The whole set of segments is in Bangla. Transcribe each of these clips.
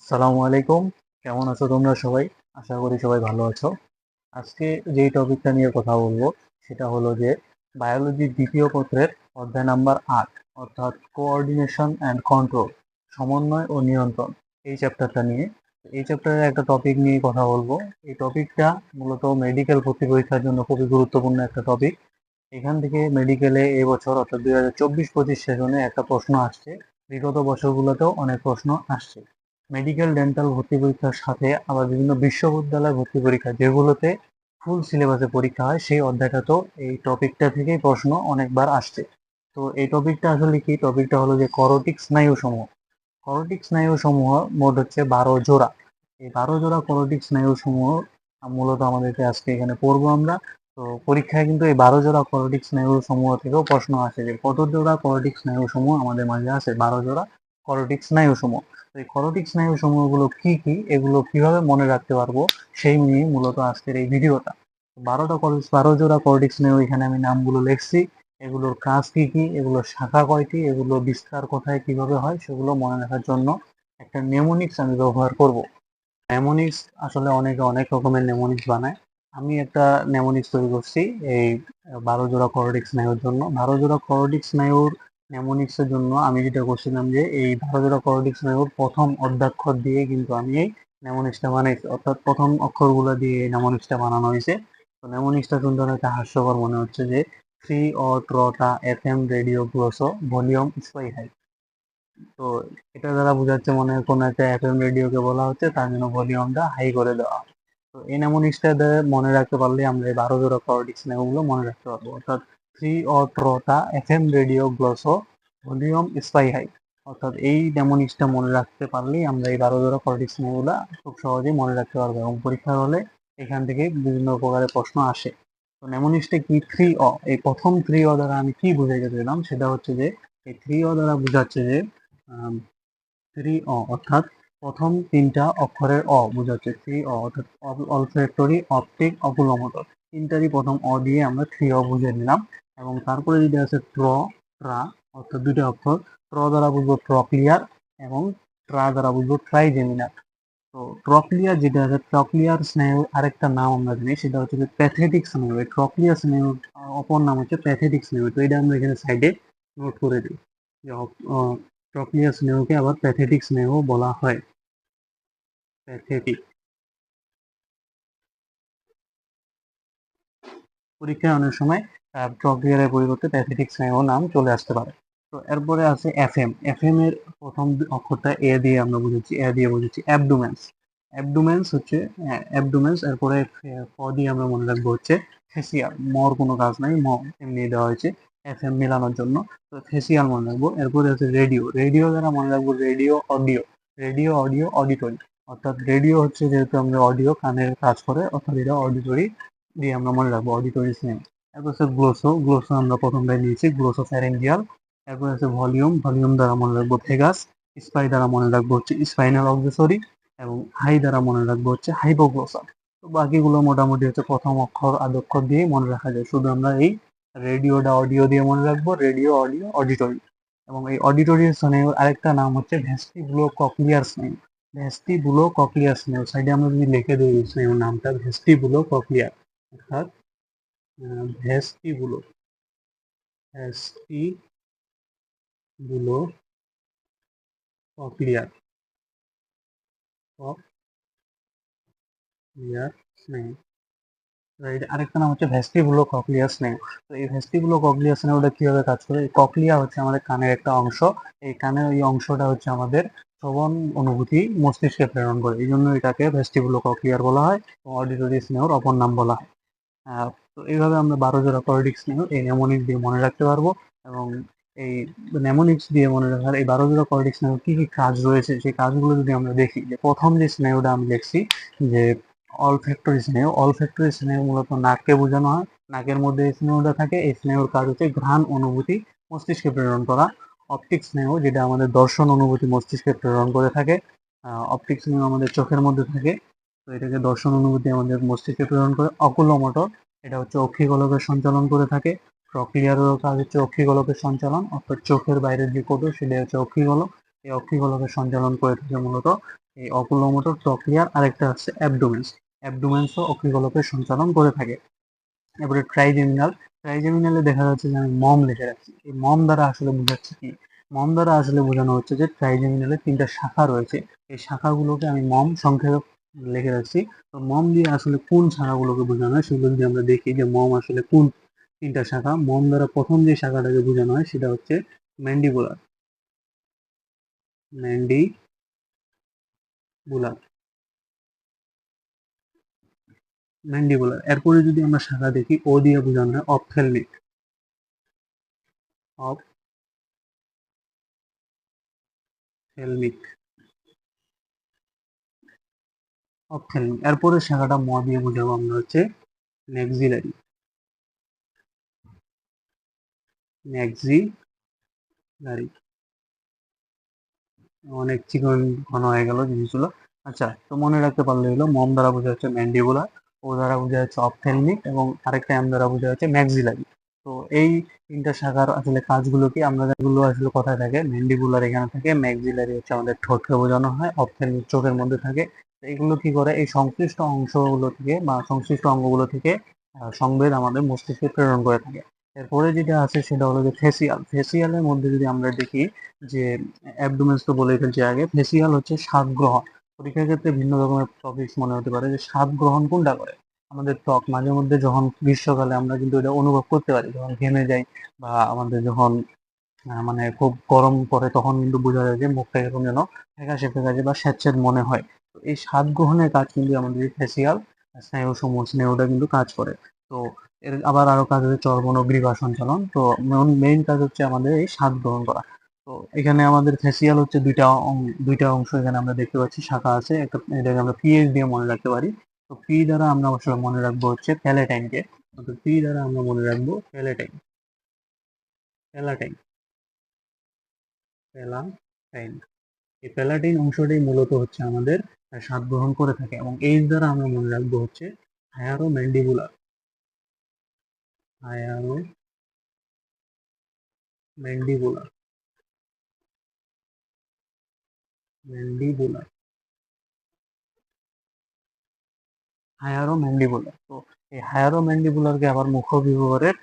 সালামু আলাইকুম। কেমন আছো তোমরা সবাই? আশা করি সবাই ভালো আছো। আজকে যেই টপিকটা নিয়ে কথা বলবো সেটা হলো যে বায়োলজির দ্বিতীয় পত্রের অধ্যায় নাম্বার ৮ অর্থাৎ কোঅর্ডিনেশন অ্যান্ড কন্ট্রোল, সমন্বয় ও নিয়ন্ত্রণ, এই চ্যাপ্টারটা নিয়ে। এই চ্যাপ্টারের একটা টপিক নিয়ে কথা বলবো। এই টপিকটা মূলত মেডিকেল ভর্তি পরীক্ষার জন্য খুবই গুরুত্বপূর্ণ একটা টপিক। এখান থেকে মেডিকেলে এবছর অর্থাৎ 2024-25 সেশনে একটা প্রশ্ন আসছে। বিগত বছরগুলোতেও অনেক প্রশ্ন আসছে। মেডিকেল ডেন্টাল ভর্তি পরীক্ষার সাথে আবার বিভিন্ন বিশ্ববিদ্যালয় ভর্তি পরীক্ষা যেগুলোতে ফুল সিলেবাসে পরীক্ষা হয় সেই অধ্যায়টাতেও এই টপিকটা থেকেই প্রশ্ন অনেকবার আসছে। তো এই টপিকটা আসলে কি? টপিকটা হলো যে করোটিক স্নায়ু সমূহ। করোটিক স্নায়ু সমূহ মোট হচ্ছে 12 জোড়া। এই 12 জোড়া করোটিক স্নায়ু সমূহ মূলত আমাদেরকে আজকে এখানে পড়বো আমরা। তো পরীক্ষায় কিন্তু এই 12 জোড়া করোটিক স্নায়ু সমূহ থেকেও প্রশ্ন আসে যে কত জোড়া করোটিক স্নায়ু সমূহ আমাদের মাঝে আছে। 12 জোড়া করোটিক স্নায়ু সমূহ। তো এই করোটিক স্নায়ু সমূহগুলো কি কি, এগুলো কিভাবে মনে রাখতে পারবো, সেই নিয়ে মূলত আজকের এই ভিডিওটা। 12জোড়া করোটিক স্নায়ু এখানে আমি নামগুলো লিখছি। এগুলোর কাজ কি কি, এগুলোর শাখা কয়টি, এগুলো বিস্তার কোথায় কিভাবে হয়, সেগুলো মনে রাখার জন্য একটা নেমোনিক্স আমি ব্যবহার করব। নেমোনিক্স আসলে অনেকে অনেক রকমের নেমোনিক্স বানায়। আমি একটা নেমোনিক্স তৈরি করছি এই 12 জোড়া করোটিক স্নায়ুর জন্য। 12 জোড়া করোটিক স্নায়ুর নেমোনিক্সের জন্য আমি যেটা করছিলাম যে এই 12 জোড়া করোটিক স্নায়ুর প্রথম অধ্যাক্ষর দিয়ে কিন্তু আমি এই নেমোনিক্সটা বানাইছি, অর্থাৎ প্রথম অক্ষরগুলো দিয়ে এই নেমোনিক্সটা বানানো হয়েছে। তো নেমোনিক্সটা শুনতে অনেকটা হাস্যকর মনে হচ্ছে যে থ্রি অ ট্রটা এফএম রেডিও গ্লোসো ভলিউম স্পাই হাই। তো এটা দ্বারা বোঝাচ্ছে মনে হয় কোনো একটা এফএম রেডিওকে বলা হচ্ছে তার জন্য ভলিউমটা হাই করে দেওয়া। তো এই নেমোনিক্সটা মনে রাখতে পারলে আমরা এই 12 জোড়া করোটিক স্নেহগুলো মনে রাখতে পারবো, অর্থাৎ থ্রি অ ট্রটা এফএম রেডিও গ্লোসো ভলিউম স্পাই হাই। অর্থাৎ এই নেমোনিক্সটা মনে রাখতে পারলেই আমরা এই 12 জোড়া করোটিক স্নেহগুলো খুব সহজেই মনে রাখতে পারবো, এবং পরীক্ষার হলে এখান থেকে বিভিন্ন প্রকারের প্রশ্ন আসে। তো নেমোনিক্সটা কি? থ্রি অ, এই প্রথম থ্রি অ দ্বারা আমি কি বুঝাইতে চাইলাম সেটা হচ্ছে যে এই থ্রি অ দ্বারা বোঝাচ্ছে যে থ্রি অ অর্থাৎ প্রথম তিনটা অক্ষরের অ বোঝাচ্ছে। থ্রি অ অর্থাৎ অলফ্যাক্টরি, অপটিক, অকুলোমোটর, তিনটারই প্রথম অ দিয়ে আমরা থ্রি অ বুঝে নিলাম। এবং তারপরে যদি আছে ট্র, ট্রা, অর্থাৎ দুইটা অক্ষর। ট্র দ্বারা বুঝবো ট্রক্লিয়ার, এবং ট্রা দ্বারা বুঝবো ট্রাইজেমিনার। তো ট্রক্লিয়ার যেটা আছে, ট্রক্লিয়ার স্নায়ুর আরেকটা নাম আমরা জানি, সেটা হচ্ছে যে প্যাথেটিক স্নায়ু। এই ট্রক্লিয়ার স্নায়ুর অপর নাম হচ্ছে প্যাথেটিক স্নায়ু। তো এটা আমরা এখানে সাইডে নোট করে দিই যে ট্রক্লিয়ার স্নেহকে আবার প্যাথেটিক স্নেহ বলা হয়। প্যাথেটিক, পরীক্ষায় অনেক সময় ট্রক্লিয়ারের পরিবর্তে প্যাথেটিক স্নেহ নাম চলে আসতে পারে। তো এরপরে আছে এফএম। এফএম এর প্রথম অক্ষরটা এ দিয়ে আমরা বুঝেছি, এ দিয়ে বুঝেছি অ্যাবডুমেন্স। অ্যাবডুমেন্স হচ্ছে অ্যাবডুমেন্স। এরপরে ক দিয়ে আমরা মনে রাখবো হচ্ছে ফেসিয়াল। মর কোনো কাজ নাই, ম এমনি দেওয়া হয়েছে এফএম মেলানোর জন্য। তো ফেসিয়াল মনে রাখবো। এরপরে আছে রেডিও। রেডিও দ্বারা মনে রাখবো radio audio. Radio audio auditory, অর্থাৎ রেডিও হচ্ছে যেহেতু আমরা অডিও কানের কাজ করে, অর্থাৎ এটা অডিটরি দিয়ে আমরা মনে রাখবো, অডিটরি স্নেহ। এরপর হচ্ছে গ্লোসো। গ্লোসো আমরা প্রথমটাই নিয়েছি, গ্লোসো ফ্যারেঞ্জিয়াল। এরপর আছে ভলিউম। ভলিউম দ্বারা মনে রাখবো ভেগাস। স্পাই দ্বারা মনে রাখবো হচ্ছে স্পাইনাল অক্সিসরি। এবং হাই দ্বারা মনে রাখবো হচ্ছে হাইপোগ্লোসাল। তো বাকিগুলো মোটামুটি হচ্ছে প্রথম অক্ষর আদক্ষর দিয়ে মনে রাখা যায়। শুধু আমরা এই রেডিওটা অডিও দিয়ে মনে রাখবো, রেডিও অডিও অডিটরি। এবং এই অডিটরি স্নায়ুর আরেকটা নাম হচ্ছে ভেস্টিবুলো কক্লিয়ার স্নায়ু। ভেস্টিবুলো কক্লিয়ার স্নায়ু, সাইডে আমরা যদি লিখে দিই এই স্নায়ুর নামটা ভেস্টিবুলো কক্লিয়ার, অর্থাৎ ভেস্টিবুলো, ভেস্টিবুলো কক্লিয়ার, কক্লিয়ার স্নায়ু। আরেকটা নাম হচ্ছে ভেস্টিবুলো কক্লিয়ার স্নায়ু। তো এই ভেস্টিবুলো কক্লিয়ার স্নায়ুটা কিভাবে কাজ করে? এই কক্লিয়া হচ্ছে আমাদের কানের একটা অংশ। এই কানের এই অংশটা হচ্ছে আমাদের শ্রবণ অনুভূতি মস্তিষ্কে প্রেরণ করে, এই জন্য এটাকে ভেস্টিবুলো কক্লিয়ার বলা হয়, এবং অডিটরি স্নায়ুর অপর নাম বলা হয়। তো এইভাবে আমরা 12 জোড়া করোটিক স্নেহ এই নেমোনিক্স দিয়ে মনে রাখতে পারবো। এবং এই নেমোনিক্স দিয়ে মনে রাখার এই 12 জোড়া করোটিক স্নেহ কি কি কাজ রয়েছে সেই কাজগুলো যদি আমরা দেখি, যে প্রথম যে স্নেহটা আমি দেখছি যে অলফ্যাক্টরি স্নেহ। অলফ্যাক্টরি স্নেহ মূলত নাককে বোঝানো হয়। নাকের মধ্যে এই স্নেহটা থাকে। এই স্নেহর কাজ হচ্ছে ঘ্রাণ অনুভূতি মস্তিষ্কে প্রেরণ করা। অপটিক স্নেহ যেটা আমাদের দর্শন অনুভূতি মস্তিষ্কে প্রেরণ করে থাকে। অপটিক স্নেহ আমাদের চোখের মধ্যে থাকে, তো এটাকে দর্শন অনুভূতি আমাদের মস্তিষ্কে প্রেরণ করে। অকুলোমোটর, এটা হচ্ছে অক্ষিগোলকের সঞ্চালন করে থাকে। প্রক্লিয়ারেরও কাজ হচ্ছে অক্ষিগোলকের সঞ্চালন, অর্থাৎ চোখের বাইরের যে কোটর সেটা হচ্ছে অক্ষিগোলক। এই অক্ষিগোলকের সঞ্চালন করে থাকে মূলত এই অকুলোমোটর, ট্রক্লিয়ার, আরেকটা হচ্ছে অ্যাবডোমেন্স। অ্যাবডোমেন্সও অক্ষিগোলকের সঞ্চালন করে থাকে। এরপরে ট্রাইজেমিনাল। ট্রাইজেমিনালে দেখা যাচ্ছে যে আমি মম লিখে রাখছি। এই মম দ্বারা আসলে বোঝাচ্ছে কি? মম দ্বারা আসলে বোঝানো হচ্ছে যে ট্রাইজেমিনালে 3টা শাখা রয়েছে। এই শাখাগুলোকে আমি মম সংক্ষেপে লিখে রাখছি। তো মম দিয়ে আসলে কোন শাখাগুলোকে বোঝানো হয় সেগুলো যদি আমরা দেখি যে মম আসলে কোন 3টা শাখা। মম দ্বারা প্রথম যে শাখাটাকে বোঝানো হয় সেটা হচ্ছে ম্যান্ডিবুলার। Mandibular mandibular. এরপরে যদি আমরা শাখা দেখি, ও দিয়ে বোঝানো হয় অপথ্যালমিক। Ophthalmic ophthalmic. এরপরে শাখাটা ম দিয়ে বোঝাবো আমরা হচ্ছে ম্যাক্সিলারি। ম্যাক্সিলারি। অনেক চিকন ঘন হয়ে গেল জিনিসগুলো। আচ্ছা, তো মনে রাখতে পারলে হলো মম দ্বারা বোঝা হচ্ছে ম্যান্ডিবুলার, ও দ্বারা বোঝা যাচ্ছে অপথ্যালমিক, এবং আরেকটা এম দ্বারা বোঝা হচ্ছে ম্যাক্সিলারি। তো এই 3টা শাখার আসলে কাজগুলো কি, আমরা যেগুলো আসলে কথায় থাকে, ম্যান্ডিবুলার এখানে থাকে, ম্যাক্সিলারি হচ্ছে আমাদের ঠোঁটকে বোঝানো হয়, অপথ্যালমিক চোখের মধ্যে থাকে। তো এগুলো কি করে, এই সংশ্লিষ্ট অংশগুলো থেকে বা সংশ্লিষ্ট অঙ্গগুলো থেকে সংবেদ আমাদের মস্তিষ্কে প্রেরণ করে থাকে। এরপরে যেটা আছে সেটা হলো যে ফেসিয়াল। ফেসিয়ালের মধ্যে যদি আমরা দেখি যে অ্যাবডোমেন্স তো বলেই ফেলছি আগে, ফেসিয়াল হচ্ছে স্বাদ গ্রহণ। পরীক্ষার ক্ষেত্রে ভিন্ন রকমের টপিকস মনে হতে পারে যে স্বাদ গ্রহণ কোনটা করে। আমাদের ত্বক মাঝে মধ্যে যখন গ্রীষ্মকালে আমরা কিন্তু এটা অনুভব করতে পারি, যখন ঘেমে যাই বা আমাদের যখন মানে খুব গরম পড়ে, তখন কিন্তু বোঝা যায় যে মুখটা এরকম যেন ফ্যাকাশে ফ্যাকাশে বা স্যাঁতস্যাঁত মনে হয়। তো এই স্বাদ গ্রহণের কাজ কিন্তু আমাদের ফেসিয়াল স্নায়ুসমূহ, স্নেহটা কিন্তু কাজ করে। তো এর আবার আরো কাজ হচ্ছে চর্বণ ও গ্রীবা সঞ্চালন। তো মেইন কাজ হচ্ছে আমাদের এই স্বাদ গ্রহণ করা। তো এখানে আমাদের ফেসিয়াল হচ্ছে দুইটা অংশ এখানে আমরা দেখতে পাচ্ছি, শাখা আছে একটা, এটাকে আমরা পিএইচ দিয়ে মনে রাখতে পারি। তো পি দ্বারা আমরা অবশ্যই মনে রাখবো হচ্ছে প্যালেটাইনকে। তো পি দ্বারা আমরা মনে রাখবো প্যালেটাইন। প্যালাটাইন প্যালাটাইন এই প্যালাটাইন অংশটাই মূলত হচ্ছে আমাদের স্বাদ গ্রহণ করে থাকে। এবং এইচ দ্বারা আমরা মনে রাখবো হচ্ছে hyomandibular. Hyomandibular mandibular hyomandibular. তো এই হায়ারো ম্যান্ডিবুলারকে আবার মুখবিবরের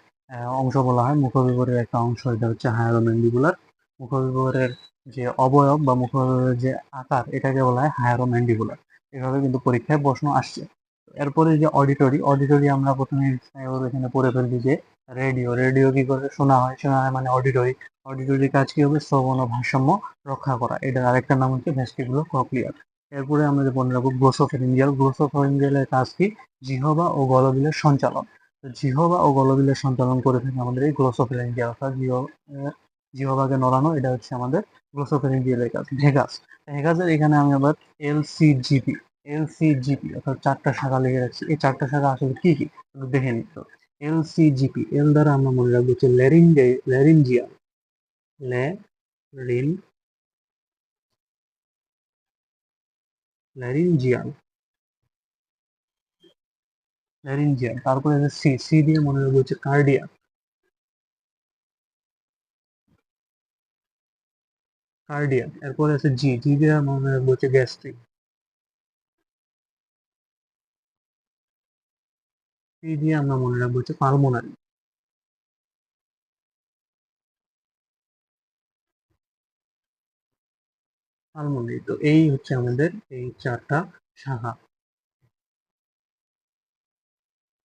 অংশ বলা হয়। মুখবিবরের একটা অংশ এটা হচ্ছে হায়ারো ম্যান্ডিবুলার। মুখবিবরের যে অবয়ব বা মুখবিবরের যে আকার, এটাকে বলা হয় হায়ারো ম্যান্ডিবুলার। এভাবে কিন্তু পরীক্ষায় প্রশ্ন আসছে। এরপরে যে অডিটরি, অডিটরি আমরা প্রথমে এখানে পড়ে ফেলছি যে রেডিও। রেডিও কি করে? শোনা হয়, শোনা হয় মানে অডিটরি। অডিটরি কাজ কি হবে? শ্রবণ ও ভারসাম্য রক্ষা করা। এটার আরেকটা নাম হচ্ছে ভেস্টিবুলো কক্লিয়ার। এরপরে আমরা যে মনে রাখবো গ্লোসোফেরিঞ্জিয়াল। গ্লোসোফেরিঞ্জিয়ালের কাজ কি? জিহ্বা ও গলবিলের সঞ্চালন। তো জিহ্বা ও গলবিলের সঞ্চালন করে থাকে আমাদের এই গ্লোসোফেরিঞ্জিয়াল, অর্থাৎ জিহ্বাকে নড়ানো, এটা হচ্ছে আমাদের গ্লোসোফেরিঞ্জিয়ালের কাজ। ভেগাস। ভেগাসের এখানে আমি আবার এলসিজিপি। এলসিজিপি অর্থাৎ 4টা শাখা লিখে রাখছি। এই 4টা শাখা আসলে কি কি একটু দেখে নিত। এলসিজিপি, এল দ্বারা আমরা মনে রাখবো হচ্ছে ল্যারিঞ্জিয়াল। ল্যারিন laryngeal laryngeal. তারপরে আছে সি। সি দিয়ে মনে রাখবো হচ্ছে কার্ডিয়াক। কার্ডিয়াক। এরপরে আছে জি। জি দিয়ে মনে রাখবো হচ্ছে গ্যাস্ট্রিক। পি দিয়ে আমরা মনে রাখবো হচ্ছে পালমোনারি। পালমোনারি। তো এই হচ্ছে আমাদের এই 4টা শাখা।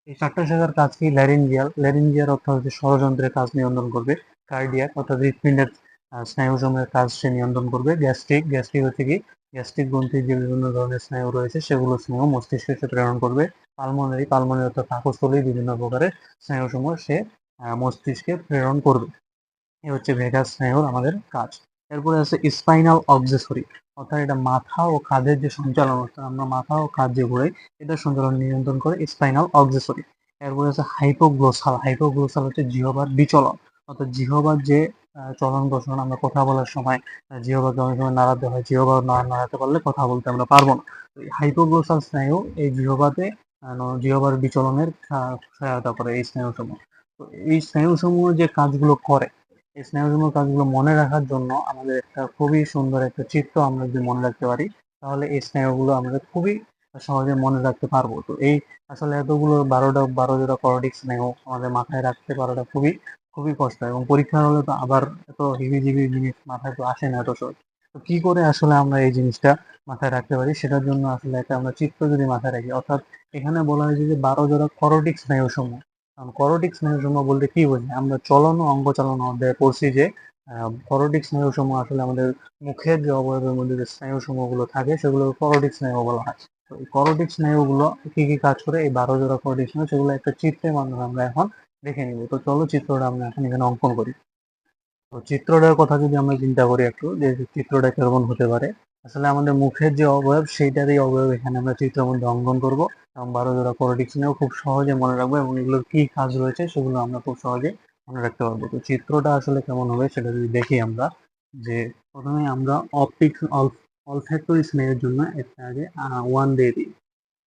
এই 4টা শাখার কাজ কি? ল্যারিঞ্জিয়াল। ল্যারিঞ্জিয়াল অর্থাৎ হচ্ছে ষড়যন্ত্রের কাজ নিয়ন্ত্রণ করবে। কার্ডিয়াক অর্থাৎ হৃৎপিণ্ডের স্নায়ুসমূহের কাজ সে নিয়ন্ত্রণ করবে। গ্যাস্ট্রিক। গ্যাস্ট্রিক হচ্ছে কি? গ্যাস্ট্রিক গ্রন্থির যে বিভিন্ন ধরনের স্নায়ু রয়েছে সেগুলো স্নেহ মস্তিষ্কে সে প্রেরণ করবে। পালমোনারি। পালমোনারি অর্থাৎ পাকস্থলী বিভিন্ন প্রকারের স্নায়ুসমূহ সে মস্তিষ্কে প্রেরণ করবে। এ হচ্ছে ভেগাস স্নায়ুর আমাদের কাজ। এরপরে আছে স্পাইনাল অক্সেসরি, অর্থাৎ এটা মাথা ও কাঁধের যে সঞ্চালন, অর্থাৎ আমরা মাথা ও কাঁধ যে ঘুরাই, এটা সঞ্চালন নিয়ন্ত্রণ করে স্পাইনাল অক্সেসরি। এরপরে আছে হাইপোগ্লোসাল। হাইপোগ্লোসাল হচ্ছে জিহ্বার বিচলন, অর্থাৎ জিহ্বার যে চলন বসন, আমরা কথা বলার সময় জিহ্বাকে অনেক সময় নাড়াতে হয়, জিহ্বা না নাড়াতে পারলে কথা বলতে আমরা পারবো না। তো এই হাইপোগ্লোসাল স্নায়ু এই জিহ্বাতে জিহ্বার বিচলনের সহায়তা করে এই স্নায়ুসমূহ। তো এই স্নায়ুসমূহ যে কাজগুলো করে, এই স্নায়ুসমূহ কাজগুলো মনে রাখার জন্য আমাদের একটা খুবই সুন্দর একটা চিত্র আমরা যদি মনে রাখতে পারি, তাহলে এই স্নায়ুগুলো আমরা খুবই সহজে মনে রাখতে পারবো। তো এই আসলে এতগুলো 12 জোড়া করোটিক স্নায়ু আমাদের মাথায় রাখতে পারাটা খুবই খুবই কষ্ট, এবং পরীক্ষার হলে তো আবার এত হিবিজিবি জিনিস মাথায় তো আসে না এত সহজ। তো কি করে আসলে আমরা এই জিনিসটা মাথায় রাখতে পারি, সেটার জন্য আসলে একটা আমরা চিত্র যদি মাথায় রাখি, অর্থাৎ এখানে বলা হয়েছে যে 12 জোড়া করোটিক স্নায়ু সমূহ। করোটিক স্নায়ু সমূহ বলতে কি বোঝায়? আমরা চলন ও অঙ্গ চালন অধ্যায়ে পড়ছি যে করোটিক স্নায়ু সমূহ আসলে আমাদের মুখের যে অবয়বের মধ্যে যে স্নায়ু সমূহগুলো থাকে সেগুলো করোটিক স্নায়ু বলা হয়। তো এই করোটিক স্নায়ুগুলো কি কি কাজ করে, এই 12 জোড়া করোটিক স্নায়ু, সেগুলো একটা চিত্রের মাধ্যমে আমরা এখন দেখে নিব। তো চলো চিত্রটা আমরা এখন এখানে অঙ্কন করি। তো চিত্রটার কথা যদি আমরা চিন্তা করি একটু, যে চিত্রটা কেমন হতে পারে, আসলে আমাদের মুখের যে অবয়ব সেইটারই অবয়ব এখানে আমরা চিত্রের মধ্যে অঙ্কন করব, এবং 12 জোড়া করোটিক্স নিয়েও খুব সহজে মনে রাখবো, এবং এগুলোর কি কাজ রয়েছে সেগুলো আমরা খুব সহজে মনে রাখতে পারবো। তো চিত্রটা আসলে কেমন হবে সেটা যদি দেখি আমরা, যে প্রথমে আমরা অপটিক্স অলফ্যাক্টরি স্মেলের জন্য একটা আগে 1 দিয়ে দিই,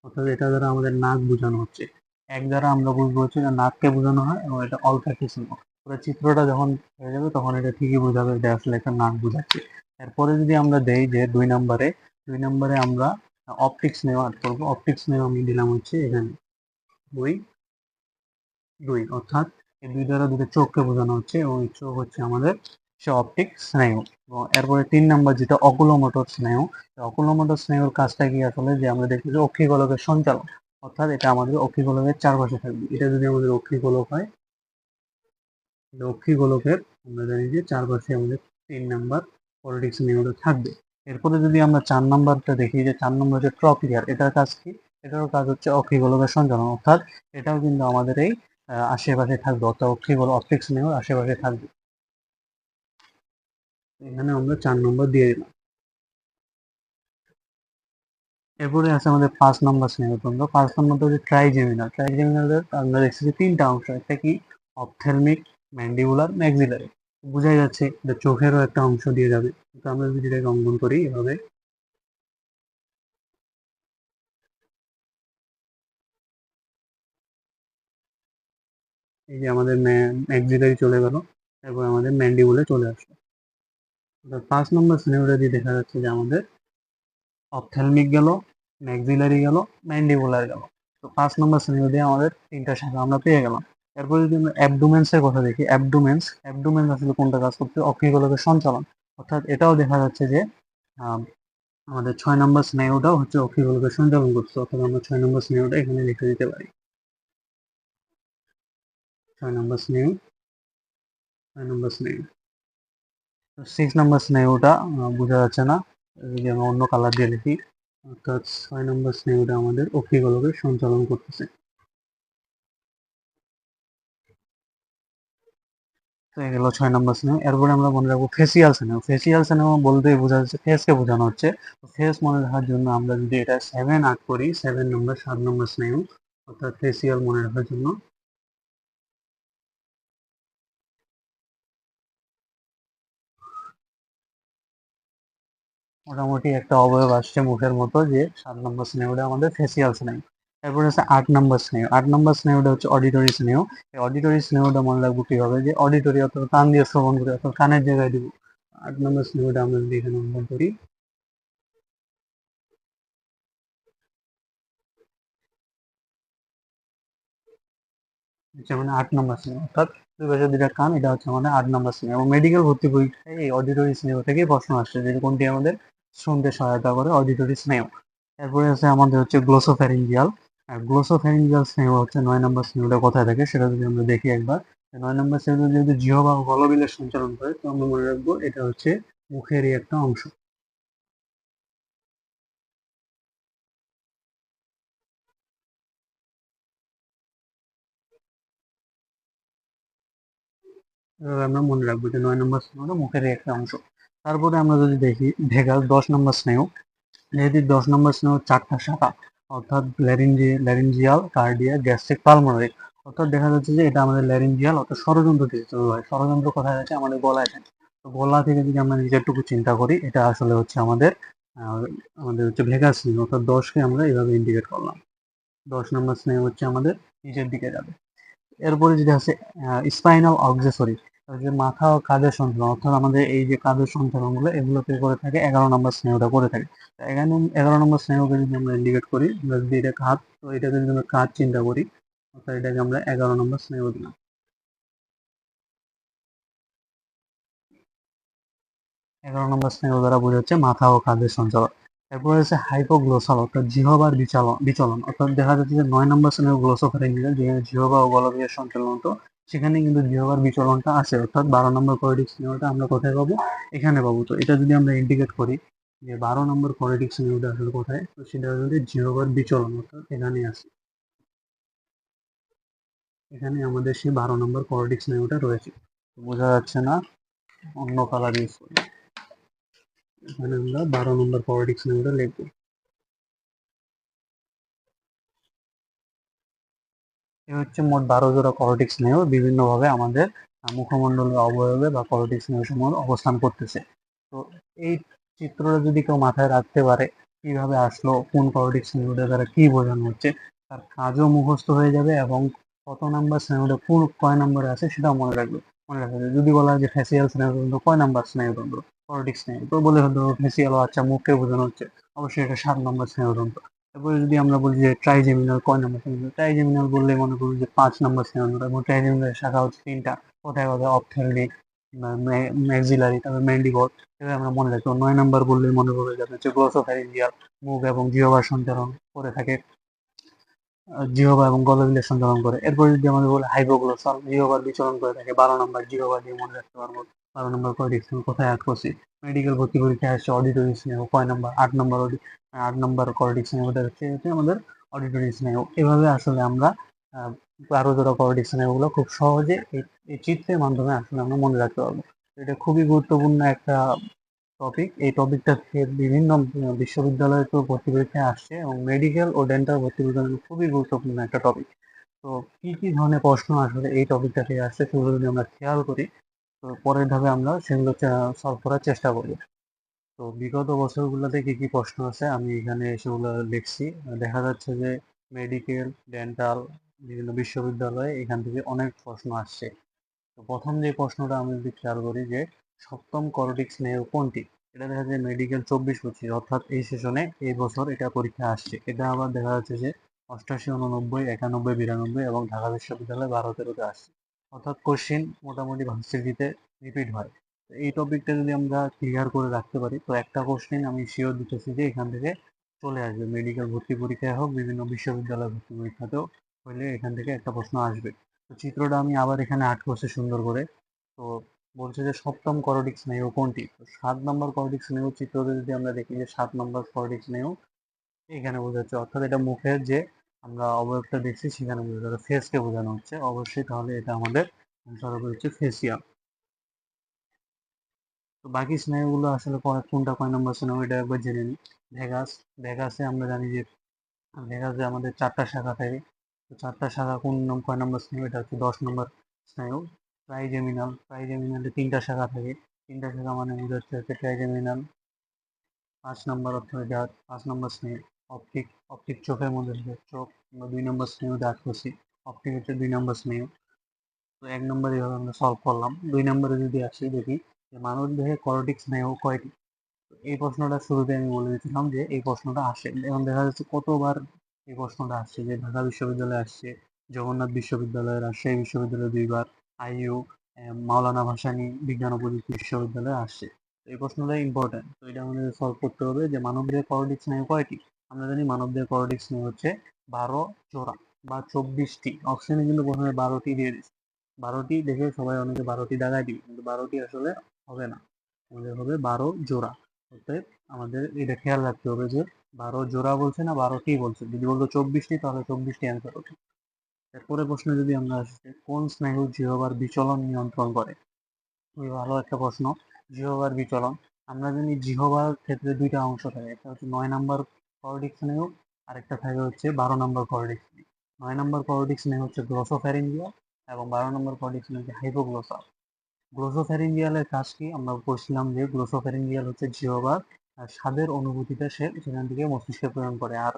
অর্থাৎ এটা দ্বারা আমাদের নাক বোঝানো হচ্ছে। এক দ্বারা আমরা বুঝবো হচ্ছে যে নাককে বোঝানো হয়, এবং এটা অলফ্যাক্টরি স্মেল। পুরো চিত্রটা যখন হয়ে যাবে তখন এটা ঠিকই বোঝাবে এটা আসলে একটা নাক বোঝাচ্ছে। এরপরে যদি আমরা দেই যে 2 নম্বরে আমরা অপটিক্স নেওয়া অ্যাড করবো। অপটিক্স নেওয়া আমি দিলাম হচ্ছে এখানে দুই দুই, অর্থাৎ এই দুই দ্বারা দুটো চোখকে বোঝানো হচ্ছে, এবং এই চোখ হচ্ছে আমাদের সে অপটিক স্নায়ু। এবং এরপরে 3 নম্বর যেটা অকুলোমোটর স্নায়ু, অকুলোমোটর স্নায়ুর কাজটা কি আসলে, যে আমরা দেখি যে অক্ষিগোলকের সঞ্চালন, অর্থাৎ এটা আমাদের অক্ষিগোলকের চারপাশে থাকবে। এটা যদি আমাদের অক্ষিগোলক হয়, অক্ষিগোলকের আমরা জানি যে চারপাশে আমাদের 3 নম্বর পলিটিক্স স্নায়ুটা থাকবে। এরপরে যদি আমরা 4 নম্বরটা দেখি, যে 4 নম্বর হচ্ছে ট্রপিয়ার, এটার কাজ কি? এটারও কাজ হচ্ছে অক্ষিগোলকের সঞ্চালন, অর্থাৎ এটাও কিন্তু আমাদের এই আশেপাশে থাকবে, অর্থাৎ অক্ষিগোলক অপটিক্স স্নায়ুর আশেপাশে থাকবে। এখানে আমরা 4 নম্বর দিয়ে দিলাম। এরপরে আছে আমাদের 5 নম্বর স্নায়ুতন্ত্র। 5 নম্বরটা হচ্ছে ট্রাইজেমিনাল। ট্রাইজেমিনালের আমরা দেখছি যে 3টা অংশ, একটা কি অপথ্যালমিক, ম্যান্ডিবুলার, ম্যাক্সিলারি। বোঝাই যাচ্ছে যে চোখেরও একটা অংশ দিয়ে যাবে। তো আমরা যদি এটাকে অঙ্কন করি এভাবে, এই যে আমাদের ম্যাক্সিলারি চলে গেল, এরপর আমাদের ম্যান্ডিবুলে চলে আসলো। 5 নম্বর স্নায়ুটা দিয়ে দেখা যাচ্ছে যে আমাদের অপথ্যালমিক গেল, ম্যাক্সিলারি গেল, ম্যান্ডিবুলার গেল। তো 5 নম্বর স্নায়ু দিয়ে আমাদের 3টা শাখা আমরা পেয়ে গেলাম। এরপর যদি আমরা অ্যাবডোমেন্স এর কথা দেখি, অ্যাবডোমেন্স আসলে কোনটা কাজ করছে? অক্ষিগোলকের সঞ্চালন, অর্থাৎ এটাও দেখা যাচ্ছে যে আহ, আমাদের 6 নম্বর স্নায়ুটাও হচ্ছে অক্ষিগোলকের সঞ্চালন করছে, অর্থাৎ আমরা 6 নম্বর স্নায়ুটা এখানে লিখে দিতে পারি। 6 নম্বর স্নায়ু, 6 নম্বর স্নায়ু। 6 নম্বর স্নায়ুটা বোঝা যাচ্ছে না, যদি আমরা অন্য কালার দিয়ে লিখি, অর্থাৎ 6 নম্বর স্নায়ুটা আমাদের অক্ষিগোলকের সঞ্চালন করতেছে। তো এই গেল 6 নম্বর স্নেহ। এরপরে আমরা মনে রাখবো ফেসিয়াল স্নেহ। ফেসিয়াল স্নেহ বলতে বোঝা যাচ্ছে ফেসকে বোঝানো হচ্ছে। তো ফেস মনে রাখার জন্য আমরা যদি এটা 7 করি, 7 নম্বর, 7 নম্বর স্নেহ, অর্থাৎ ফেসিয়াল মনে রাখার জন্য মোটামুটি একটা অবয়ব আসছে মুখের মতো, যে 7 নম্বর স্নেহটা আমাদের ফেসিয়াল স্নেহ। এরপরে আছে 8 নম্বর স্নেহ। 8 নম্বর স্নেহটা হচ্ছে অডিটরি স্নেহ। এই অডিটরি স্নেহটা মনে রাখবো কিভাবে, যে অডিটরি অর্থাৎ কান দিয়ে শ্রবণ করি, অর্থাৎ কানের জায়গায় দিব। 8 নম্বর স্নেহটা আমরা যদি এখানে অঙ্কন করি, যেমন 8 নম্বর শ্রেণী, অর্থাৎ দুই পাশে দুইটা কান, এটা হচ্ছে আমাদের 8 নম্বর শ্রেণী। এবং মেডিকেল ভর্তি পরীক্ষায় এই অডিটরি স্নেহ থেকেই প্রশ্ন আসছে, যে কোনটি আমাদের শুনতে সহায়তা করে, অডিটরি স্নেহ। এরপরে আছে আমাদের হচ্ছে গ্লোসোফ্যারিঞ্জিয়াল। আর গ্লোসোফ্যারিঞ্জিয়াল স্নেহ হচ্ছে 9 নম্বর স্নেহটা কোথায় থাকে সেটা যদি আমরা দেখি একবার। 9 নম্বর স্নেহ যেহেতু জিহ্বা বা গলবিলের সঞ্চালন করে, তো আমরা মনে রাখবো এটা হচ্ছে মুখেরই একটা অংশ। এভাবে আমরা মনে রাখবো যে 9 নম্বর স্নেহটা মুখেরই একটা অংশ। তারপরে আমরা যদি দেখি ভেগাস, 10 নম্বর স্নেহ। যেহেতু 10 নম্বর স্নেহ 4টা শাখা, অর্থাৎ ল্যারিঞ্জিয়াল, কার্ডিয়াক, গ্যাস্ট্রিক, পালমোনারি। অর্থাৎ দেখা যাচ্ছে যে এটা আমাদের ল্যারিঞ্জিয়াল, অর্থাৎ ষড়যন্ত্র থেকে শুরু হয়। ষড়যন্ত্র কোথায় আছে? আমাদের গলায় থাকে। তো গলা থেকে যদি আমরা নিজেরটুকু চিন্তা করি, এটা আসলে হচ্ছে আমাদের আহ, আমাদের হচ্ছে ভেগাস স্নেহ, অর্থাৎ 10কে আমরা এভাবে ইন্ডিকেট করলাম। 10 নম্বর স্নেহ হচ্ছে আমাদের নিচের দিকে যাবে। এরপরে যদি আছে স্পাইনাল অক্সেসরি। ওই যে মাথা ও কাঁধের সঞ্চালন, অর্থাৎ আমাদের এই যে কাঁধের সঞ্চালনগুলো এগুলোকে করে থাকে 11 নম্বর স্নায়ুটা করে থাকে। তো 11 নম্বর স্নায়ুকে যদি আমরা ইন্ডিকেট করি, আমরা যদি এটা কাঁধ, তো এটাকে যদি আমরা কাঁধ চিন্তা করি, অর্থাৎ এটাকে আমরা 11 নম্বর স্নায়ু দিলাম। 11 নম্বর স্নায়ু দ্বারা বোঝাচ্ছে মাথা ও কাঁধের সঞ্চালন। এরপরে হচ্ছে হাইপোগ্লোসাল, অর্থাৎ জিহ্বার বিচলন বিচলন অর্থাৎ দেখা যাচ্ছে যে 9 নম্বর স্নায়ু গ্লোসোফ্যারিঞ্জিয়াল, যেখানে জিহ্বা ও গলবিয়ের সঞ্চালন হতো, সেখানে কিন্তু জিহ্বার বিচলনটা আসে, অর্থাৎ 12 নম্বর কোরেটিক স্নায়ুটা আমরা কোথায় পাবো? এখানে পাবো। তো এটা যদি আমরা ইন্ডিকেট করি যে 12 নম্বর কোরেটিক স্নায়ুটা আসলে কোথায়, তো সেটা হচ্ছে জিহ্বার বিচলন, অর্থাৎ এখানে আসে। এখানে আমাদের সেই 12 নম্বর কোরেটিক স্নায়ুটা রয়েছে। বোঝা যাচ্ছে না, অন্য কালার ইউজ করি। এখানে আমরা 12 নম্বর কোরেটিক স্নায়ুটা লিখবো। এ হচ্ছে মোট 12 জোড়া করোটিক স্নায়ু বিভিন্নভাবে আমাদের মুখমণ্ডলের অবয়বে বা করোটিক স্নায়ু সমূহ অবস্থান করতেছে। তো এই চিত্রটা যদি কেউ মাথায় রাখতে পারে, কিভাবে আসলো, কোন করোটিক স্নায়ুটা দ্বারা কি বোঝানো হচ্ছে, তার কাজও মুখস্থ হয়ে যাবে এবং কত নাম্বার স্নায়ুটা কোন কয় নম্বরে আছে সেটাও মনে রাখবে। মনে রাখবে যদি বলা হয় যে ফেসিয়াল স্নায়ুতন্ত্র কয় নাম্বার স্নায়ুতন্ত্র, করোটিক স্নায়ু, তো বলে হয়তো ফেসিয়াল, আচ্ছা মুখকে বোঝানো হচ্ছে, অবশ্যই এটা 7 নম্বর স্নায়ুতন্ত্র। তারপরে যদি আমরা বলি যে ট্রাইজেমিনাল কয় নম্বর স্নায়ু, ট্রাইজেমিনাল বললে মনে করি যে 5 নম্বর স্নায়ুতন্ত্র, এবং ট্রাইজেমিনাল শাখা হচ্ছে 3টা, কোথায় কোথায় অপথ্যালমিক, ম্যাক্সিলারি, তারপরে ম্যান্ডিবল, এভাবে আমরা মনে রাখবো। 9 নম্বর বললে মনে করবে যে হচ্ছে গ্লোসোফ্যারিঞ্জিয়াল, মুখ এবং জিহ্বার সঞ্চালন করে থাকে, জিহ্বা এবং গলবিলের সঞ্চালন করে। এরপর যদি আমাদের বলে হাইপোগ্লোসাল, জিহ্বার বিচলন করে থাকে, 12 নম্বর জিহ্বা দিয়ে মনে রাখতে পারবো। 12 নম্বর কোরেটিক স্নায়ু কোথায় আট করছি, মেডিকেল ভর্তি পরীক্ষায় আসছে অডিটরি স্নায়ু কয় নাম্বার, 8 নম্বর। 8 নম্বর কোরেটিক স্নায়ুটা হচ্ছে আমাদের অডিটরি স্নায়ু। এভাবে আসলে আমরা 12 জোড়া কোরেটিক স্নায়ুগুলো খুব সহজে এই চিত্রের মাধ্যমে আসলে আমরা মনে রাখতে পারবো। এটা খুবই গুরুত্বপূর্ণ একটা টপিক। এই টপিকটা থেকে বিভিন্ন বিশ্ববিদ্যালয়ে তো ভর্তি পরীক্ষায় আসছে, এবং মেডিকেল ও ডেন্টাল ভর্তি পরীক্ষার জন্য খুবই গুরুত্বপূর্ণ একটা টপিক। তো কি কি ধরনের প্রশ্ন আসলে এই টপিকটা থেকে আসছে সেগুলো যদি আমরা খেয়াল করি, তো পরের ধাপে আমরা সেগুলো সলভ করার চেষ্টা করবো। তো বিগত বছরগুলোতে কি কি প্রশ্ন আছে আমি এখানে সেগুলো লিখছি। দেখা যাচ্ছে যে মেডিকেল, ডেন্টাল, বিভিন্ন বিশ্ববিদ্যালয়ে এখান থেকে অনেক প্রশ্ন আসছে। তো প্রথম যে প্রশ্নটা আমি যদি খেয়াল করি যে সপ্তম করোটিক স্নায়ু কোনটি, এটা দেখা যায় মেডিকেল 24-25, অর্থাৎ এই সেশনে এই বছর এটা পরীক্ষা আসছে। এটা আবার দেখা যাচ্ছে যে 88, 89, 91, 92 এবং ঢাকা বিশ্ববিদ্যালয় 12-13-তে আসছে। অর্থাৎ কোশ্চেন মোটামুটি ভার্সিটিতে রিপিট হয়। তো এই টপিকটা যদি আমরা ক্লিয়ার করে রাখতে পারি, তো একটা কোশ্চেন আমি শিওর দিতেছি যে এখান থেকে চলে আসবে, মেডিকেল ভর্তি পরীক্ষায় হোক, বিভিন্ন বিশ্ববিদ্যালয় ভর্তি পরীক্ষাতেও হইলে এখান থেকে একটা প্রশ্ন আসবে। তো চিত্রটা আমি আবার এখানে আর্ট করছি সুন্দর করে। তো বলছে যে সপ্তম করোটিক স্নায়ু কোনটি, তো 7 নম্বর করোটিক স্নায়ু চিত্রতে যদি আমরা দেখি যে 7 নম্বর করোটিক স্নায়ু এখানে বোঝাচ্ছে, অর্থাৎ এটা মুখের যে আমরা অবয়বটা দেখছি সেখানে বোঝা যাচ্ছে, ফেসকে বোঝানো হচ্ছে অবশ্যই, তাহলে এটা আমাদের অ্যান্সার হবে হচ্ছে ফেসিয়াল। তো বাকি স্নায়ুগুলো আসলে কোনটা কয় নম্বর স্নায়ু এটা একবার জেনে নিই। ভেগাস, ভেগাসে আমরা জানি যে ভেগাসে আমাদের 4টা শাখা থাকে। তো 4টা শাখা কোন কয় নম্বর স্নায়ু, এটা হচ্ছে 10 নম্বর স্নায়ু। ট্রাইজেমিনাল, ট্রাইজেমিনালে 3টা শাখা থাকে, 3টা শাখা মানে বোঝাচ্ছে হচ্ছে ট্রাইজেমিনাল 5 নম্বর, অর্থাৎ এটা 5 নম্বর স্নায়ু। অপটিক, অপটিক চোখের মধ্যে থাকে, চোখ আমরা 2 নম্বর স্নায়ুতে আট করছি, অপটিক হচ্ছে 2 নম্বর স্নায়ু। তো 1 নম্বর এইভাবে আমরা সলভ করলাম। 2 নম্বরে যদি আসি দেখি যে মানব দেহে করোটিক স্নায়ু কয়টি, এই প্রশ্নটা শুরুতে আমি বলে দিয়েছিলাম যে এই প্রশ্নটা আসে, এবং দেখা যাচ্ছে কতবার এই প্রশ্নটা আসছে, যে ঢাকা বিশ্ববিদ্যালয়ে আসছে, জগন্নাথ বিশ্ববিদ্যালয়, রাজশাহী বিশ্ববিদ্যালয় 2বার, আইইউ, মাওলানা ভাসানী বিজ্ঞান ও প্রযুক্তি বিশ্ববিদ্যালয়ে আসছে। তো এই প্রশ্নটা ইম্পর্টেন্ট, তো এটা আমাদের সলভ করতে হবে যে মানবদেহের করোটিক স্নায়ু কয়টি। আমরা জানি মানবদেহের করোটিক স্নায়ু হচ্ছে 12 জোড়া বা 24টি। অপশনে কিন্তু প্রথমে 12টি দিয়ে দিচ্ছে, 12টি দেখে সবাই অনেকে 12টি দাগায় দিবে, কিন্তু 12টি আসলে হবে না, আমাদের হবে 12 জোড়া। অতএব আমাদের এটা খেয়াল রাখতে হবে যে 12 জোড়া বলছে না 12টি বলছে, যদি বলতো 24টি তাহলে 24টি অ্যান্সার হতো। এরপরে প্রশ্নে যদি আমরা আসি যে কোন স্নায়ু জিহ্বার বিচলন নিয়ন্ত্রণ করে, খুবই ভালো একটা প্রশ্ন। জিহ্বার বিচলন, আমরা জানি জিহ্বার ক্ষেত্রে 2টা অংশ থাকে, একটা হচ্ছে 9 নম্বর করোটিক স্নায়ু, আরেকটা থাকে হচ্ছে 12 নম্বর করোটিক স্নায়ু। 9 নম্বর করোটিক স্নায়ু হচ্ছে গ্লোসোফ্যারিঞ্জিয়াল, এবং 12 নম্বর করোটিক স্নায়ু হচ্ছে হাইপোগ্লোসাল। গ্লোসোফ্যারিঞ্জিয়ালের কাজ কি, আমরা বলছিলাম যে গ্লোসোফ্যারিঞ্জিয়াল হচ্ছে জিহ্বার স্বাদের অনুভূতিটা সে সেখান থেকে মস্তিষ্কে প্রেরণ করে, আর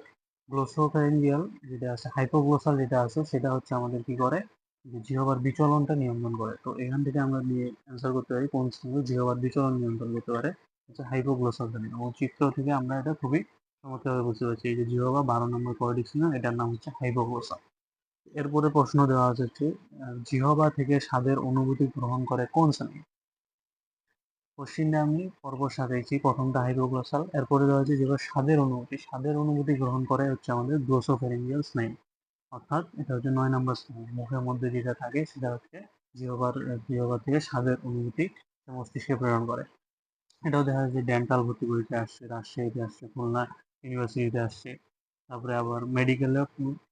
গ্লোসোফ্যারিঞ্জিয়াল যেটা আছে, হাইপোগ্লোসাল যেটা আছে সেটা হচ্ছে আমাদের কি করে, যে জিহ্বার বিচলনটা নিয়ন্ত্রণ করে। তো এখান থেকে আমরা নিয়ে অ্যান্সার করতে পারি কোন স্নায়ু জিহ্বার বিচলন নিয়ন্ত্রণ করতে পারে, হচ্ছে হাইপোগ্লোসাল স্নায়ু। এবং চিত্র থেকে আমরা এটা খুবই চমৎকারভাবে বুঝতে পারছি, এই যে জিহ্বা 12 নম্বর কর্ডিক স্নায়ু, এটার নাম হচ্ছে হাইপোগ্লোসাল। এরপরে প্রশ্ন দেওয়া আছে হচ্ছে জিহ্বা থেকে স্বাদের অনুভূতি গ্রহণ করে কোন স্নায়ু? কোশ্চিনটা আমি পরপর সাজাইছি, প্রথমটা হাইপোগ্লোসাল, এরপরে দেওয়া আছে যেটা স্বাদের অনুভূতি গ্রহণ করে হচ্ছে আমাদের গ্লোসোফেরিঞ্জিয়াল স্নায়ু। অর্থাৎ এটা হচ্ছে 9 নম্বর স্নায়ু, মুখের মধ্যে যেটা থাকে সেটা হচ্ছে জিহ্বা থেকে স্বাদের অনুভূতি মস্তিষ্কে প্রেরণ করে। এটাও দেখা যায় যে ডেন্টাল ভর্তি পরীক্ষা আসছে, রাজশাহীতে আসছে, খুলনা ইউনিভার্সিটিতে আসছে, তারপরে আবার মেডিকেলে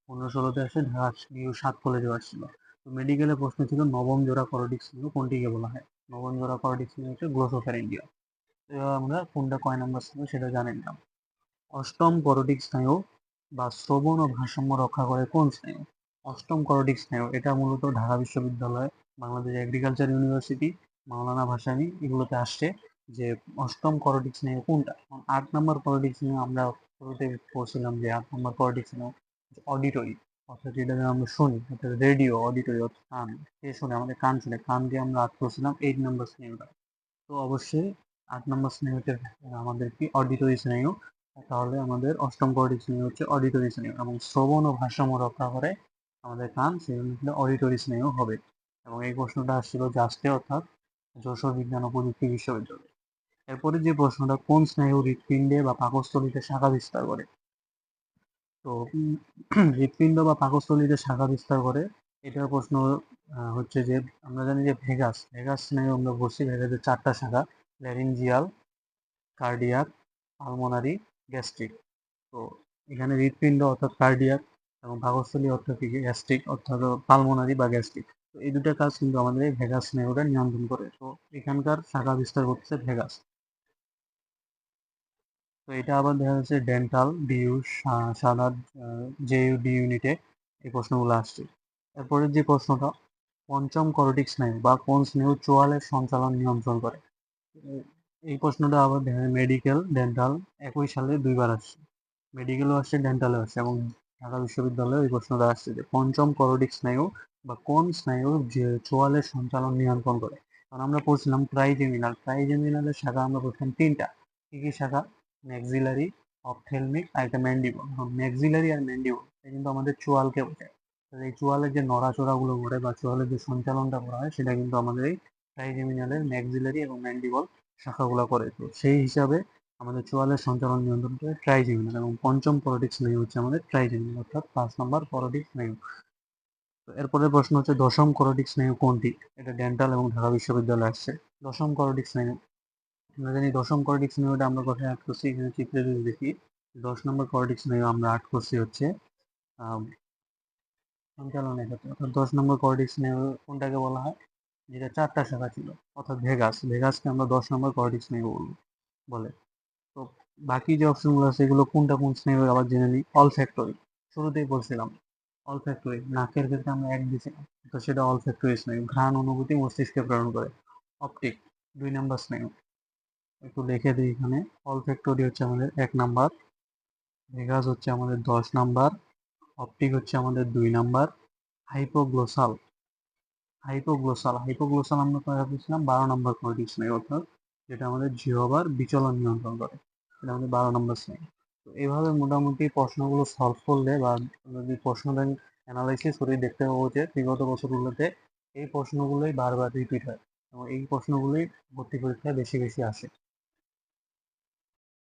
15-16-তে আসছে, ঢাকা বিউ 7 কলেজেও আসছিল। তো মেডিকেলে প্রশ্ন ছিল নবম জোড়া করটিক স্নায়ু কোনটিকে বলা হয়? নবম জোড়া করটিক স্নায়ু হচ্ছে গ্লোসোফ্যারিঞ্জিয়াল। এবার আমরা কোনটা কয় নাম্বার স্নায়ু সেটা জানি না। অষ্টম করটিক স্নায়ু বা শ্রবণ ও ভারসাম্য রক্ষা করে কোন স্নায়ু? অষ্টম করটিক স্নায়ু এটা মূলত ঢাকা বিশ্ববিদ্যালয়, বাংলাদেশ এগ্রিকালচার ইউনিভার্সিটি, মাওলানা ভাসানী এগুলোতে আসছে যে অষ্টম করটিক স্নায়ু কোনটা। 8 নম্বর করটিক স্নায়ু আমরা শুরুতে পড়ছিলাম যে 8 নম্বর করটিক স্নায়ু অডিটরি, অর্থাৎ যেটা আমরা শুনি, অর্থাৎ রেডিও অডিটরি অর্থাৎ কান, কে শুনে? আমাদের কান শুনে, কান দিয়ে আমরা আট করছিলাম 8 নম্বর স্নায়ুটা। তো অবশ্যই 8 নম্বর স্নায়ুতে আমাদের কি অডিটরি স্নায়ু, তাহলে আমাদের অষ্টম করটিক স্নায়ু হচ্ছে অডিটরি স্নায়ু, এবং শ্রবণ ও ভারসাম্য রক্ষা করে আমাদের কান, সেই জন্য অডিটরি স্নায়ু হবে। এবং এই প্রশ্নটা আসছিল জাস্টে, অর্থাৎ যশোর বিজ্ঞান ও প্রযুক্তি বিশ্ববিদ্যালয়। এরপরে যে প্রশ্নটা, কোন স্নায়ু হৃৎপিণ্ডে বা পাকস্থলীতে শাখা বিস্তার করে? তো হৃৎপিণ্ড বা পাকস্থলীতে শাখা বিস্তার করে, এটার প্রশ্ন হচ্ছে যে আমরা জানি যে ভেগাস ভেগাস স্নায়ু আমরা বলছি, ভেগাসের 4টা শাখা, ল্যারিঞ্জিয়াল, কার্ডিয়াক, পালমোনারি, গ্যাস্ট্রিক। তো এখানে হৃৎপিণ্ড অর্থাৎ কার্ডিয়াক এবং পাকস্থলী অর্থাৎ কি গ্যাস্ট্রিক অর্থাৎ পালমোনারি বা গ্যাস্ট্রিক। তো এই দুটা কাজ কিন্তু আমাদের এই ভেগাস স্নায়ুটা নিয়ন্ত্রণ করে। তো এখানকার শাখা বিস্তার করতেছে ভেগাস। তো এটা আবার দেখা যাচ্ছে ডেন্টাল ডিউ, সাদা জেইউ ডি ইউনিটে এই প্রশ্নগুলো আসছে। এরপরে যে প্রশ্নটা, পঞ্চম করটিক স্নায়ু বা কোন স্নায়ু চোয়ালের সঞ্চালন নিয়ন্ত্রণ করে? এই প্রশ্নটা আবার মেডিকেল ডেন্টাল একই সালে দুইবার আসছে, মেডিকেলও আসছে ডেন্টালও আসছে, এবং ঢাকা বিশ্ববিদ্যালয়ে এই প্রশ্নটা আসছে যে পঞ্চম করটিক স্নায়ু বা কোন স্নায়ু যে চোয়ালের সঞ্চালন নিয়ন্ত্রণ করে। কারণ আমরা পড়ছিলাম ট্রাইজেমিনালের শাখা আমরা পড়ছিলাম 3টা। কি কি শাখা? ম্যাক্সিলারি, অপথেলমিক আর একটা ম্যান্ডিবল। ম্যাক্সিলারি আর ম্যান্ডিবল এটা কিন্তু আমাদের চোয়ালকে বোঝায়। এই চোয়ালের যে নড়াচড়াগুলো ঘটে বা চোয়ালের যে সঞ্চালনটা করা হয় সেটা কিন্তু আমাদের এই ট্রাইজেমিনালের ম্যাক্সিলারি এবং ম্যান্ডিবল শাখাগুলো করে। তো সেই হিসাবে আমাদের চোয়ালের সঞ্চালন নিয়ন্ত্রণ করে ট্রাইজেমিনাল, এবং পঞ্চম করটিক স্নায়ু হচ্ছে আমাদের ট্রাইজেমিনাল অর্থাৎ 5 নম্বর করটিক স্নায়ু। তো এরপরে প্রশ্ন হচ্ছে দশম করটিক স্নায়ু কোনটি? এটা ডেন্টাল এবং ঢাকা বিশ্ববিদ্যালয়ে আসছে। দশম করটিক স্নায়ু, আমরা জানি দশম করটিক স্নায়ুটা আমরা কোথায় আট করছি, এখানে চিত্রে যদি দেখি 10 নম্বর করটিক স্নায়ু আমরা আট করছি হচ্ছে সঞ্চালনের ক্ষেত্রে, অর্থাৎ 10 নম্বর করটিক স্নায়ু কোনটাকে বলা হয়? যেটা 4টা শাখা ছিল, অর্থাৎ ভেগাসকে আমরা 10 নম্বর করটিক স্নায়ু বলে। তো বাকি যে অপশনগুলো আছে এগুলো কোনটা কোন স্নায়ু আবার জেনে নিই। অলফ্যাক্টরি, শুরুতেই বলছিলাম অলফ্যাক্টরি, নাকের ক্ষেত্রে আমরা এক দিয়েছিলাম, তো সেটা অলফ্যাক্টরি স্নায়ু, ঘ্রাণ অনুভূতি মস্তিষ্কে প্রেরণ করে। অপটিক 2 নম্বর স্নায়ু, একটু লিখে দিই এখানে। অলফ্যাক্টরি হচ্ছে আমাদের 1 নাম্বার, ভেগাস হচ্ছে আমাদের 10 নাম্বার, অপটিক হচ্ছে আমাদের 2 নাম্বার, হাইপোগ্লোসাল হাইপোগ্লোসাল আমরা কথা বলছিলাম 12 নম্বর করটিক স্নায়ু, অর্থাৎ যেটা আমাদের জিহ্বার বিচলন নিয়ন্ত্রণ করে, এটা আমাদের 12 নম্বর স্নায়ু। তো এইভাবে মোটামুটি প্রশ্নগুলো সলভ করলে বা যদি প্রশ্ন ব্যাংক অ্যানালাইসিস করে দেখতে পাবো যে বিগত বছরগুলোতে এই প্রশ্নগুলোই বারবার রিপিট হয় এবং এই প্রশ্নগুলোই ভর্তি পরীক্ষায় বেশি বেশি আসে।